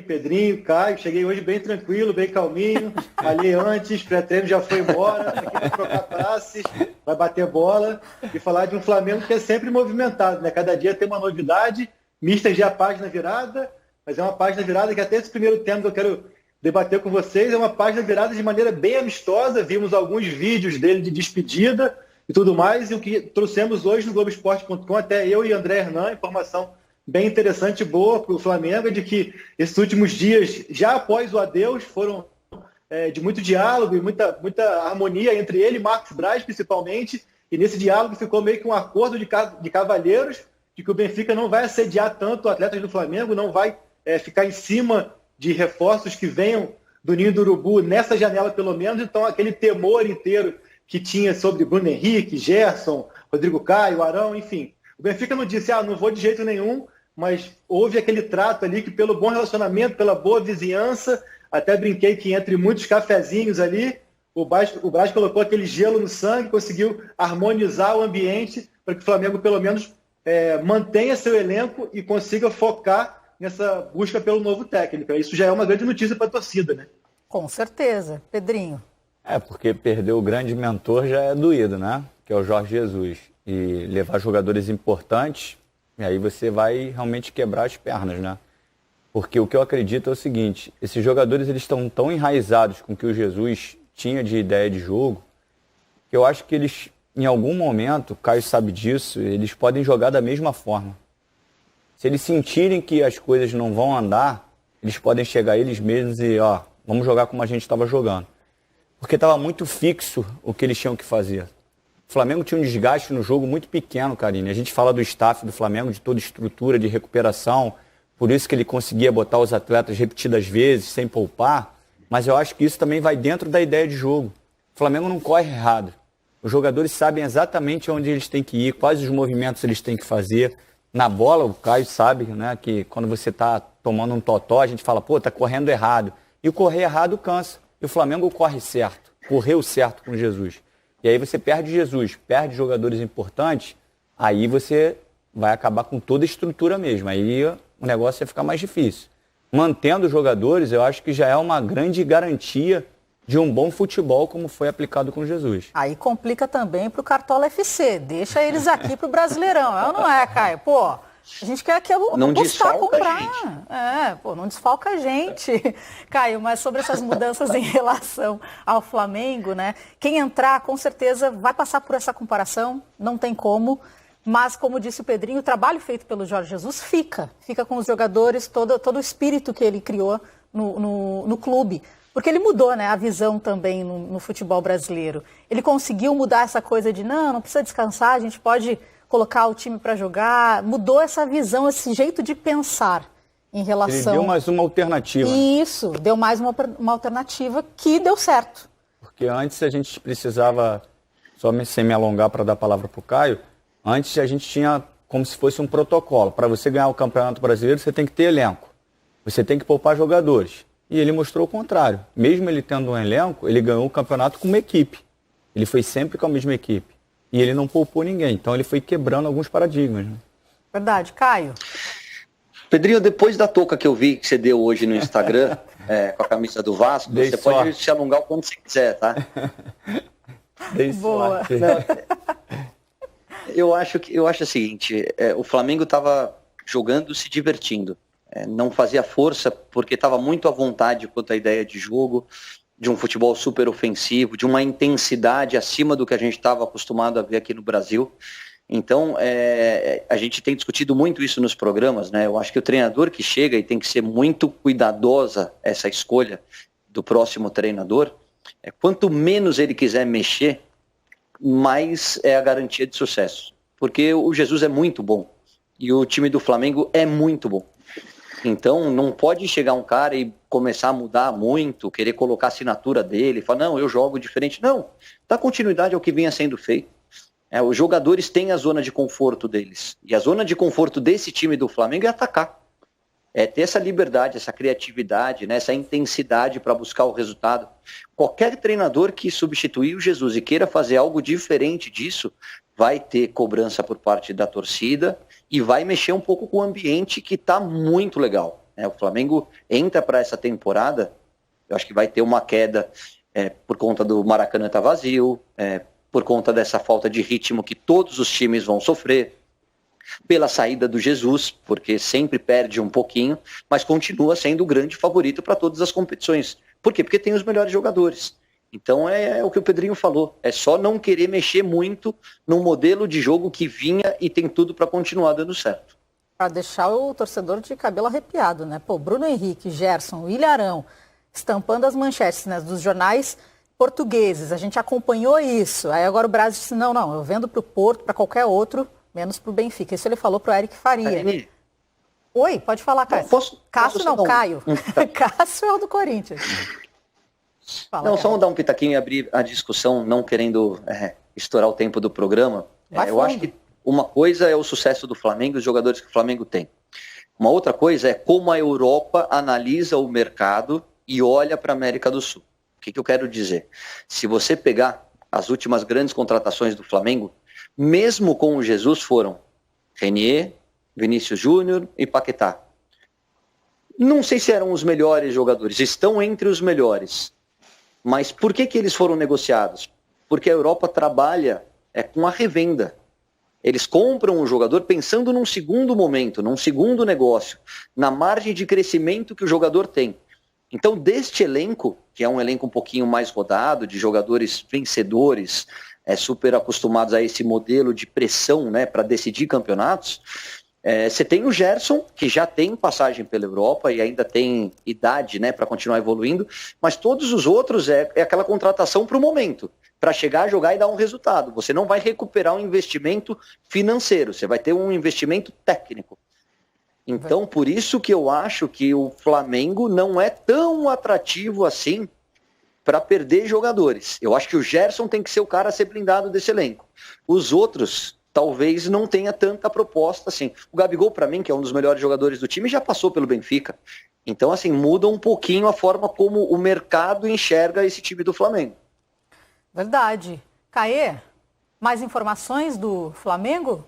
Pedrinho, Caio, cheguei hoje bem tranquilo, bem calminho, malhei antes, pré-treino já foi embora, aqui para trocar passes, vai bater bola e falar de um Flamengo que é sempre movimentado, né? Cada dia tem uma novidade, Mister já é a página virada, mas é uma página virada que até esse primeiro tema que eu quero debater com vocês é uma página virada de maneira bem amistosa, vimos alguns vídeos dele de despedida e tudo mais, e o que trouxemos hoje no Globoesporte.com, até eu e André Hernan, informação bem interessante e boa para o Flamengo, de que esses últimos dias, já após o adeus, foram de muito diálogo e muita harmonia entre ele e Marcos Braz, principalmente, e nesse diálogo ficou meio que um acordo de cavalheiros, de que o Benfica não vai assediar tanto atletas do Flamengo, não vai ficar em cima de reforços que venham do Ninho do Urubu nessa janela pelo menos, então aquele temor inteiro que tinha sobre Bruno Henrique, Gerson, Rodrigo Caio, Arão, enfim. O Benfica não disse, não vou de jeito nenhum, mas houve aquele trato ali que pelo bom relacionamento, pela boa vizinhança, até brinquei que entre muitos cafezinhos ali, o Braz colocou aquele gelo no sangue, conseguiu harmonizar o ambiente para que o Flamengo pelo menos mantenha seu elenco e consiga focar nessa busca pelo novo técnico. Isso já é uma grande notícia para a torcida, né? Com certeza. Pedrinho. Porque perder o grande mentor já é doído, né? Que é o Jorge Jesus. E levar jogadores importantes, e aí você vai realmente quebrar as pernas, né? Porque o que eu acredito é o seguinte, esses jogadores eles estão tão enraizados com o que o Jesus tinha de ideia de jogo, que eu acho que eles, em algum momento, o Caio sabe disso, eles podem jogar da mesma forma. Se eles sentirem que as coisas não vão andar, eles podem chegar eles mesmos e, vamos jogar como a gente estava jogando. Porque estava muito fixo o que eles tinham que fazer. O Flamengo tinha um desgaste no jogo muito pequeno, Karine. A gente fala do staff do Flamengo, de toda estrutura de recuperação, por isso que ele conseguia botar os atletas repetidas vezes, sem poupar, mas eu acho que isso também vai dentro da ideia de jogo. O Flamengo não corre errado. Os jogadores sabem exatamente onde eles têm que ir, quais os movimentos eles têm que fazer. Na bola, o Caio sabe, né, que quando você está tomando um totó, a gente fala, tá correndo errado. E o correr errado cansa. E o Flamengo corre certo, correu certo com Jesus. E aí você perde Jesus, perde jogadores importantes, aí você vai acabar com toda a estrutura mesmo. Aí o negócio vai ficar mais difícil. Mantendo os jogadores, eu acho que já é uma grande garantia de um bom futebol, como foi aplicado com Jesus. Aí complica também para o Cartola FC. Deixa eles aqui para o Brasileirão. É ou não é, Caio? A gente quer não buscar comprar. Não desfalca a gente. Caio, mas sobre essas mudanças em relação ao Flamengo, né? Quem entrar, com certeza, vai passar por essa comparação. Não tem como. Mas, como disse o Pedrinho, o trabalho feito pelo Jorge Jesus fica com os jogadores, todo o espírito que ele criou no clube. Porque ele mudou, né, a visão também no futebol brasileiro. Ele conseguiu mudar essa coisa de, não precisa descansar, a gente pode colocar o time para jogar. Mudou essa visão, esse jeito de pensar em relação... Ele deu mais uma alternativa. Isso, deu mais uma alternativa que deu certo. Porque antes a gente precisava, só sem me alongar para dar a palavra para o Caio, antes a gente tinha como se fosse um protocolo. Para você ganhar o Campeonato Brasileiro, você tem que ter elenco. Você tem que poupar jogadores. E ele mostrou o contrário. Mesmo ele tendo um elenco, ele ganhou o campeonato com uma equipe. Ele foi sempre com a mesma equipe. E ele não poupou ninguém. Então ele foi quebrando alguns paradigmas. Né? Verdade. Caio? Pedrinho, depois da touca que eu vi que você deu hoje no Instagram, com a camisa do Vasco, você pode se alongar o quanto você quiser, tá? Boa. Eu acho o seguinte, o Flamengo estava jogando, se divertindo. Não fazia força porque estava muito à vontade quanto à ideia de jogo, de um futebol super ofensivo, de uma intensidade acima do que a gente estava acostumado a ver aqui no Brasil. Então, a gente tem discutido muito isso nos programas, né? Eu acho que o treinador que chega, e tem que ser muito cuidadosa essa escolha do próximo treinador, quanto menos ele quiser mexer, mais é a garantia de sucesso. Porque o Jesus é muito bom e o time do Flamengo é muito bom. Então, não pode chegar um cara e começar a mudar muito, querer colocar a assinatura dele, falar, não, eu jogo diferente. Não, dá continuidade ao que vinha sendo feito. Os jogadores têm a zona de conforto deles. E a zona de conforto desse time do Flamengo é atacar. É ter essa liberdade, essa criatividade, né, essa intensidade para buscar o resultado. Qualquer treinador que substituir o Jesus e queira fazer algo diferente disso, vai ter cobrança por parte da torcida e vai mexer um pouco com o ambiente que está muito legal. O Flamengo entra para essa temporada, eu acho que vai ter uma queda por conta do Maracanã estar vazio, por conta dessa falta de ritmo que todos os times vão sofrer, pela saída do Jesus, porque sempre perde um pouquinho, mas continua sendo o grande favorito para todas as competições. Por quê? Porque tem os melhores jogadores. Então é o que o Pedrinho falou, é só não querer mexer muito no modelo de jogo que vinha e tem tudo para continuar dando certo. Para deixar o torcedor de cabelo arrepiado, né? Pô, Bruno Henrique, Gerson, Ilharão, estampando as manchetes, né, dos jornais portugueses, a gente acompanhou isso. Aí agora o Brasil disse, não, eu vendo para o Porto, para qualquer outro, menos para o Benfica. Isso ele falou para o Eric Faria. Aline. Oi, pode falar, Cássio. Caio. Cássio é o do Corinthians. Fala, só dar um pitaquinho e abrir a discussão, não querendo estourar o tempo do programa. Eu acho que uma coisa é o sucesso do Flamengo e os jogadores que o Flamengo tem. Uma outra coisa é como a Europa analisa o mercado e olha para a América do Sul. O que eu quero dizer? Se você pegar as últimas grandes contratações do Flamengo, mesmo com o Jesus, foram Renier, Vinícius Júnior e Paquetá. Não sei se eram os melhores jogadores, estão entre os melhores. Mas por que eles foram negociados? Porque a Europa trabalha com a revenda. Eles compram um jogador pensando num segundo momento, num segundo negócio, na margem de crescimento que o jogador tem. Então, deste elenco, que é um elenco um pouquinho mais rodado, de jogadores vencedores, super acostumados a esse modelo de pressão, né, para decidir campeonatos, você tem o Gerson, que já tem passagem pela Europa e ainda tem idade, né, para continuar evoluindo, mas todos os outros é aquela contratação para o momento, para chegar, jogar e dar um resultado. Você não vai recuperar um investimento financeiro, você vai ter um investimento técnico. Então, por isso que eu acho que o Flamengo não é tão atrativo assim para perder jogadores. Eu acho que o Gerson tem que ser o cara a ser blindado desse elenco. Os outros talvez não tenha tanta proposta assim. O Gabigol, para mim, que é um dos melhores jogadores do time, já passou pelo Benfica. Então, assim, muda um pouquinho a forma como o mercado enxerga esse time do Flamengo. Verdade. Caê, mais informações do Flamengo?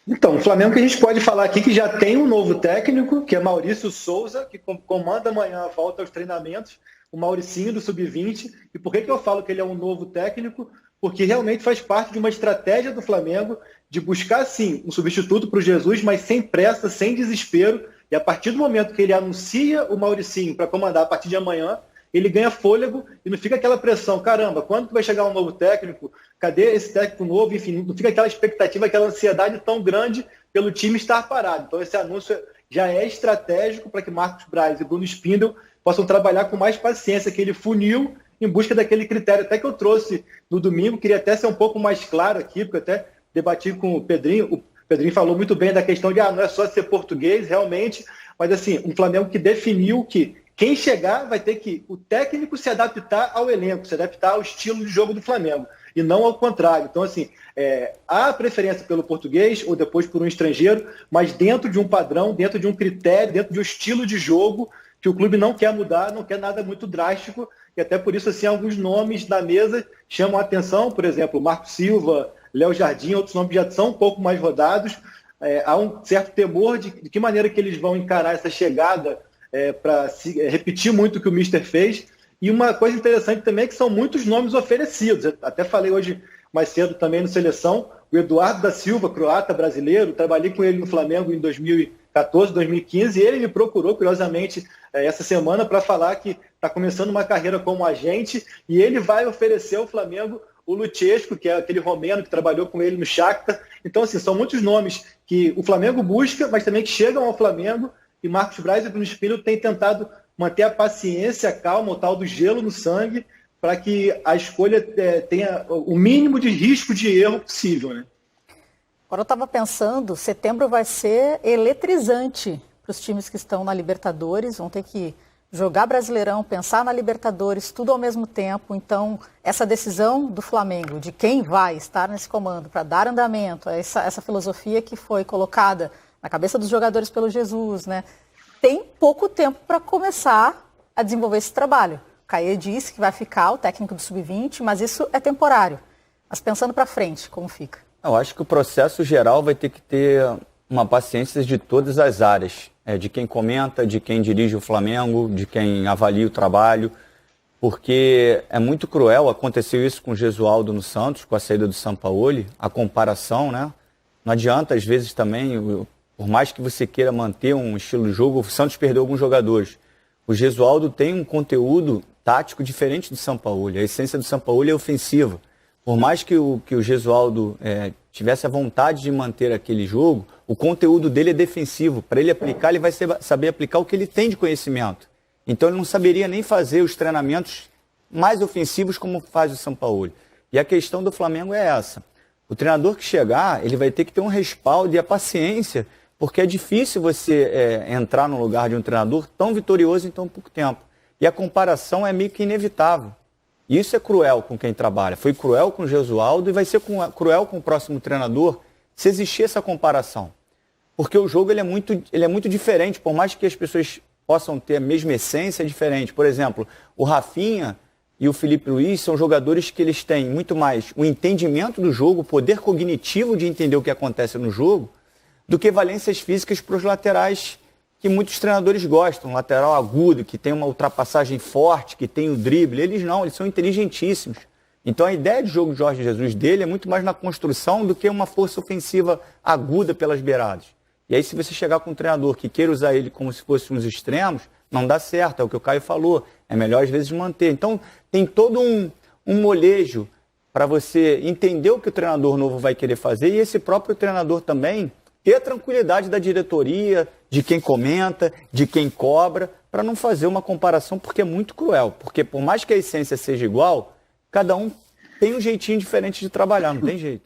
Então, o Flamengo que a gente pode falar aqui que já tem um novo técnico, que é Maurício Souza, que comanda amanhã a volta aos treinamentos, o Mauricinho do Sub-20. E por que eu falo que ele é um novo técnico? Porque realmente faz parte de uma estratégia do Flamengo de buscar, sim, um substituto para o Jesus, mas sem pressa, sem desespero. E a partir do momento que ele anuncia o Mauricinho para comandar a partir de amanhã, ele ganha fôlego e não fica aquela pressão, caramba, quando que vai chegar um novo técnico? Cadê esse técnico novo? Enfim, não fica aquela expectativa, aquela ansiedade tão grande pelo time estar parado. Então esse anúncio já é estratégico para que Marcos Braz e Bruno Spindel possam trabalhar com mais paciência, aquele funil em busca daquele critério até que eu trouxe no domingo, queria até ser um pouco mais claro aqui, porque eu até debati com o Pedrinho falou muito bem da questão de não é só ser português, realmente, mas assim, um Flamengo que definiu que quem chegar vai ter que o técnico se adaptar ao elenco, se adaptar ao estilo de jogo do Flamengo, e não ao contrário. Então, assim, há preferência pelo português ou depois por um estrangeiro, mas dentro de um padrão, dentro de um critério, dentro de um estilo de jogo que o clube não quer mudar, não quer nada muito drástico, e até por isso, assim, alguns nomes da mesa chamam a atenção, por exemplo, Marco Silva, Léo Jardim, outros nomes já são um pouco mais rodados. Há um certo temor de que maneira que eles vão encarar essa chegada para repetir muito o que o Mister fez. E uma coisa interessante também é que são muitos nomes oferecidos. Eu até falei hoje mais cedo também no Seleção, o Eduardo da Silva, croata brasileiro, trabalhei com ele no Flamengo em 2014, 2015, e ele me procurou, curiosamente, essa semana para falar que está começando uma carreira como agente e ele vai oferecer ao Flamengo o Luchescu, que é aquele romeno que trabalhou com ele no Shakhtar. Então, assim, são muitos nomes que o Flamengo busca, mas também que chegam ao Flamengo, e Marcos Braz e Bruno Spindel têm tentado manter a paciência, a calma, o tal do gelo no sangue, para que a escolha tenha o mínimo de risco de erro possível, né? Agora eu estava pensando, setembro vai ser eletrizante para os times que estão na Libertadores, vão ter que jogar Brasileirão, pensar na Libertadores, tudo ao mesmo tempo. Então, essa decisão do Flamengo, de quem vai estar nesse comando para dar andamento a essa filosofia que foi colocada na cabeça dos jogadores pelo Jesus, né? Tem pouco tempo para começar a desenvolver esse trabalho. O Caê disse que vai ficar o técnico do Sub-20, mas isso é temporário. Mas pensando para frente, como fica? Eu acho que o processo geral vai ter que ter uma paciência de todas as áreas, de quem comenta, de quem dirige o Flamengo, de quem avalia o trabalho, porque é muito cruel. Aconteceu isso com o Gesualdo no Santos, com a saída do Sampaoli, a comparação, né? Não adianta, às vezes também, por mais que você queira manter um estilo de jogo, o Santos perdeu alguns jogadores. O Gesualdo tem um conteúdo tático diferente do Sampaoli. A essência do Sampaoli é ofensiva. Por mais que o Gesualdo tivesse a vontade de manter aquele jogo, o conteúdo dele é defensivo. Para ele aplicar, ele vai saber aplicar o que ele tem de conhecimento. Então ele não saberia nem fazer os treinamentos mais ofensivos como faz o Sampaoli. E a questão do Flamengo é essa. O treinador que chegar, ele vai ter que ter um respaldo e a paciência, porque é difícil você entrar no lugar de um treinador tão vitorioso em tão pouco tempo. E a comparação é meio que inevitável. E isso é cruel com quem trabalha. Foi cruel com o Gesualdo e vai ser cruel com o próximo treinador se existir essa comparação. Porque o jogo ele é muito diferente, por mais que as pessoas possam ter a mesma essência, é diferente. Por exemplo, o Rafinha e o Felipe Luiz são jogadores que eles têm muito mais o entendimento do jogo, o poder cognitivo de entender o que acontece no jogo, do que valências físicas para os laterais que muitos treinadores gostam. Um lateral agudo, que tem uma ultrapassagem forte, que tem o drible. Eles não, eles são inteligentíssimos. Então a ideia de jogo de Jorge Jesus dele é muito mais na construção do que uma força ofensiva aguda pelas beiradas. E aí se você chegar com um treinador que queira usar ele como se fosse uns extremos, não dá certo, é o que o Caio falou. É melhor às vezes manter. Então tem todo um molejo para você entender o que o treinador novo vai querer fazer e esse próprio treinador também ter a tranquilidade da diretoria, de quem comenta, de quem cobra, para não fazer uma comparação, porque é muito cruel. Porque por mais que a essência seja igual, cada um tem um jeitinho diferente de trabalhar, não tem jeito.